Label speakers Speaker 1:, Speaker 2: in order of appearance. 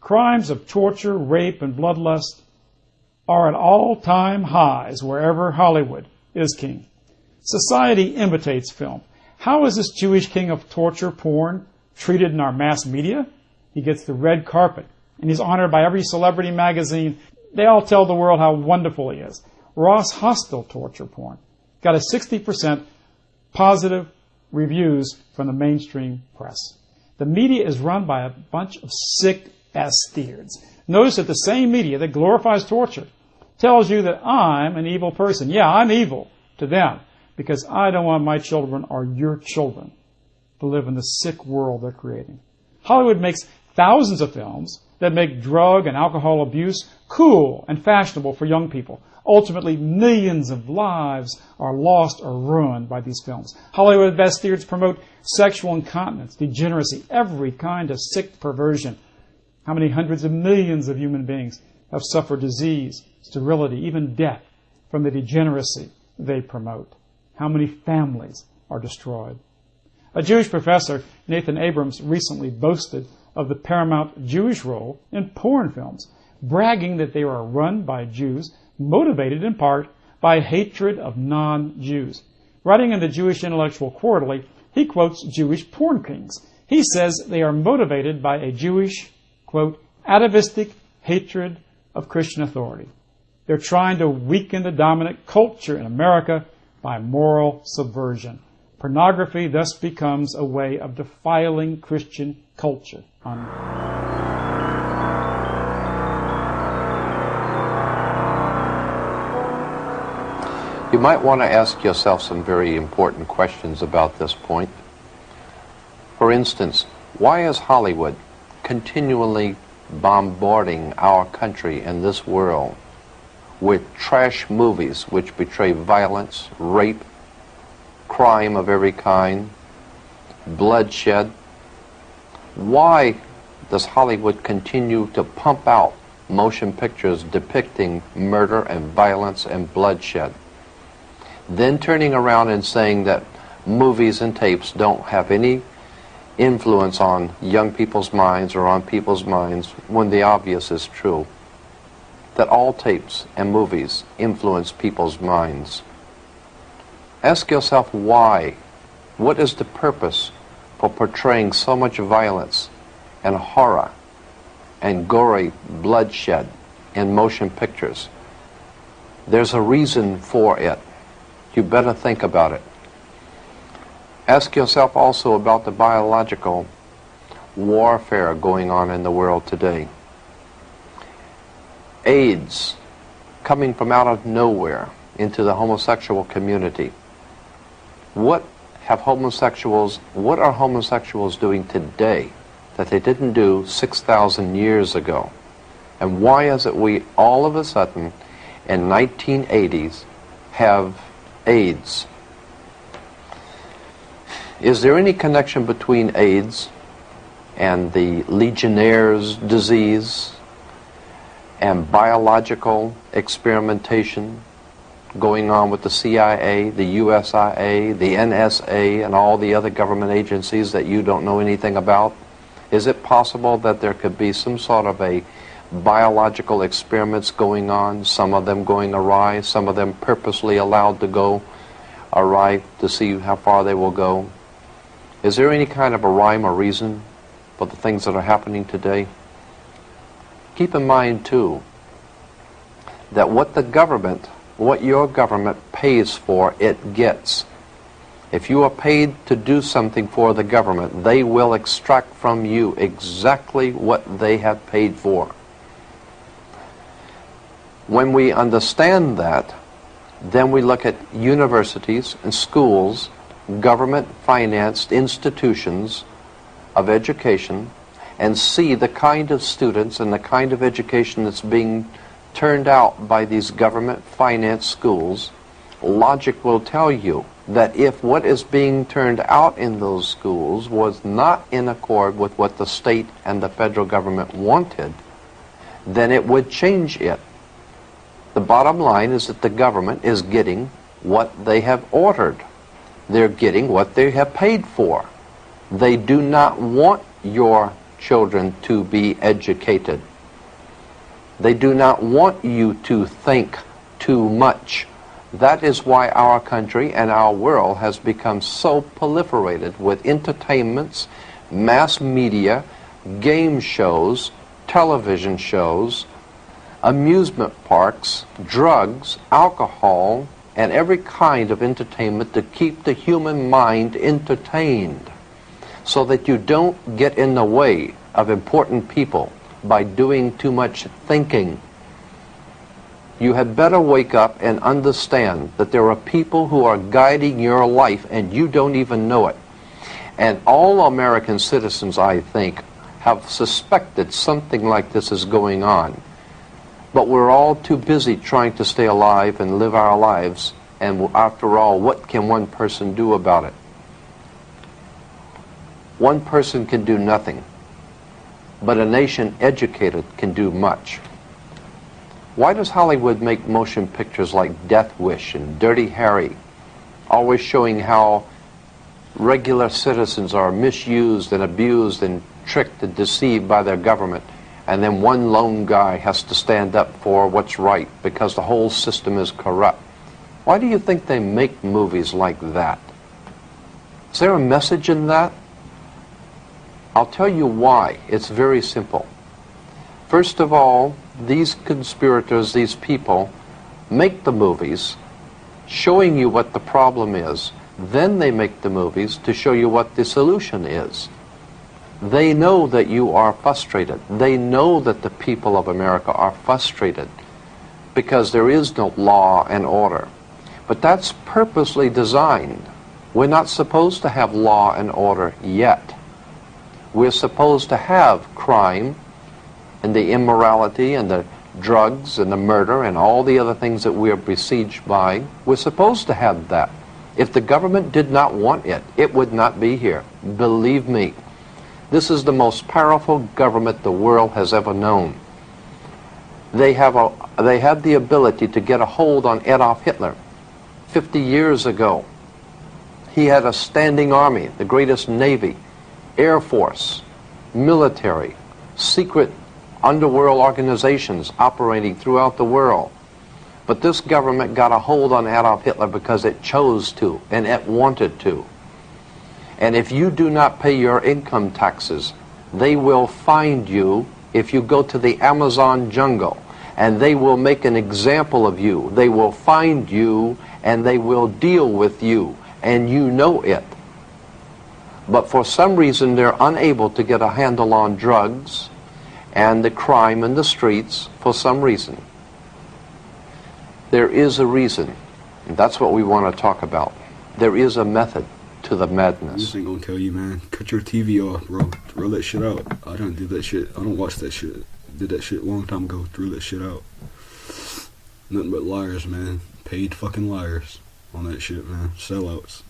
Speaker 1: Crimes of torture, rape, and bloodlust are at all-time highs wherever Hollywood is king. Society imitates film. How is this Jewish king of torture porn treated in our mass media? He gets the red carpet, and he's honored by every celebrity magazine. They all tell the world how wonderful he is. Ross Hostile torture porn got a 60% positive reviews from the mainstream press. The media is run by a bunch of sick bastards. Notice that the same media that glorifies torture tells you that I'm an evil person. Yeah, I'm evil to them because I don't want my children or your children to live in the sick world they're creating. Hollywood makes thousands of films that make drug and alcohol abuse cool and fashionable for young people. Ultimately, millions of lives are lost or ruined by these films. Hollywood bastards promote sexual incontinence, degeneracy, every kind of sick perversion. How many hundreds of millions of human beings have suffered disease, sterility, even death from the degeneracy they promote? How many families are destroyed? A Jewish professor, Nathan Abrams, recently boasted of the paramount Jewish role in porn films, bragging that they are run by Jews, motivated in part by hatred of non-Jews. Writing in the Jewish Intellectual Quarterly, he quotes Jewish porn kings. He says they are motivated by a Jewish, quote, atavistic hatred of Christian authority. They're trying to weaken the dominant culture in America by moral subversion. Pornography thus becomes a way of defiling Christian culture.
Speaker 2: You might want to ask yourself some very important questions about this point. For instance, why is Hollywood continually bombarding our country and this world with trash movies which portray violence, rape, crime of every kind, bloodshed? Why does Hollywood continue to pump out motion pictures depicting murder and violence and bloodshed, then turning around and saying that movies and tapes don't have any influence on young people's minds or on people's minds, when the obvious is true, that all tapes and movies influence people's minds? Ask yourself why. What is the purpose for portraying so much violence and horror and gory bloodshed in motion pictures? There's a reason for it. You better think about it. Ask yourself also about the biological warfare going on in the world today. AIDS coming from out of nowhere into the homosexual community. What are homosexuals doing today that they didn't do 6,000 years ago? And why is it we all of a sudden in 1980s have AIDS? Is there any connection between AIDS and the Legionnaire's disease and biological experimentation going on with the CIA, the USIA, the NSA, and all the other government agencies that you don't know anything about? Is it possible that there could be some sort of a biological experiments going on, some of them going awry, some of them purposely allowed to go awry to see how far they will go? Is there any kind of a rhyme or reason for the things that are happening today? Keep in mind, too, that what your government pays for, it gets. If you are paid to do something for the government, they will extract from you exactly what they have paid for. When we understand that, then we look at universities and schools, government-financed institutions of education, and see the kind of students and the kind of education that's being turned out by these government-financed schools. Logic will tell you that if what is being turned out in those schools was not in accord with what the state and the federal government wanted, then it would change it. The bottom line is that the government is getting what they have ordered. They're getting what they have paid for. They do not want your children to be educated. They do not want you to think too much. That is why our country and our world has become so proliferated with entertainments, mass media, game shows, television shows, amusement parks, drugs, alcohol, and every kind of entertainment to keep the human mind entertained so that you don't get in the way of important people by doing too much thinking. You had better wake up and understand that there are people who are guiding your life and you don't even know it. And all American citizens, I think, have suspected something like this is going on. But we're all too busy trying to stay alive and live our lives. And after all, what can one person do about it? One person can do nothing. But a nation educated can do much. Why does Hollywood make motion pictures like Death Wish and Dirty Harry, always showing how regular citizens are misused and abused and tricked and deceived by their government, and then one lone guy has to stand up for what's right because the whole system is corrupt? Why do you think they make movies like that? Is there a message in that? I'll tell you why. It's very simple. First of all, these conspirators, these people, make the movies showing you what the problem is. Then they make the movies to show you what the solution is. They know that you are frustrated. They know that the people of America are frustrated because there is no law and order. But that's purposely designed. We're not supposed to have law and order yet. We're supposed to have crime and the immorality and the drugs and the murder and all the other things that we are besieged by. We're supposed to have that. If the government did not want it, it would not be here. Believe me. This is the most powerful government the world has ever known. They had the ability to get a hold on Adolf Hitler 50 years ago. He had a standing army, the greatest navy, air force, military, secret underworld organizations operating throughout the world. But this government got a hold on Adolf Hitler because it chose to and it wanted to. And if you do not pay your income taxes, they will find you if you go to the Amazon jungle, and they will make an example of you. They will find you and they will deal with you, and you know it. But for some reason they're unable to get a handle on drugs and the crime in the streets for some reason. There is a reason, and that's what we want to talk about. There is a method to the madness.
Speaker 3: This ain't gonna kill you, man. Cut your TV off, bro. Throw that shit out. I don't do that shit. I don't watch that shit. Did that shit a long time ago. Threw that shit out. Nothing but liars, man. Paid fucking liars on that shit, man. Sellouts.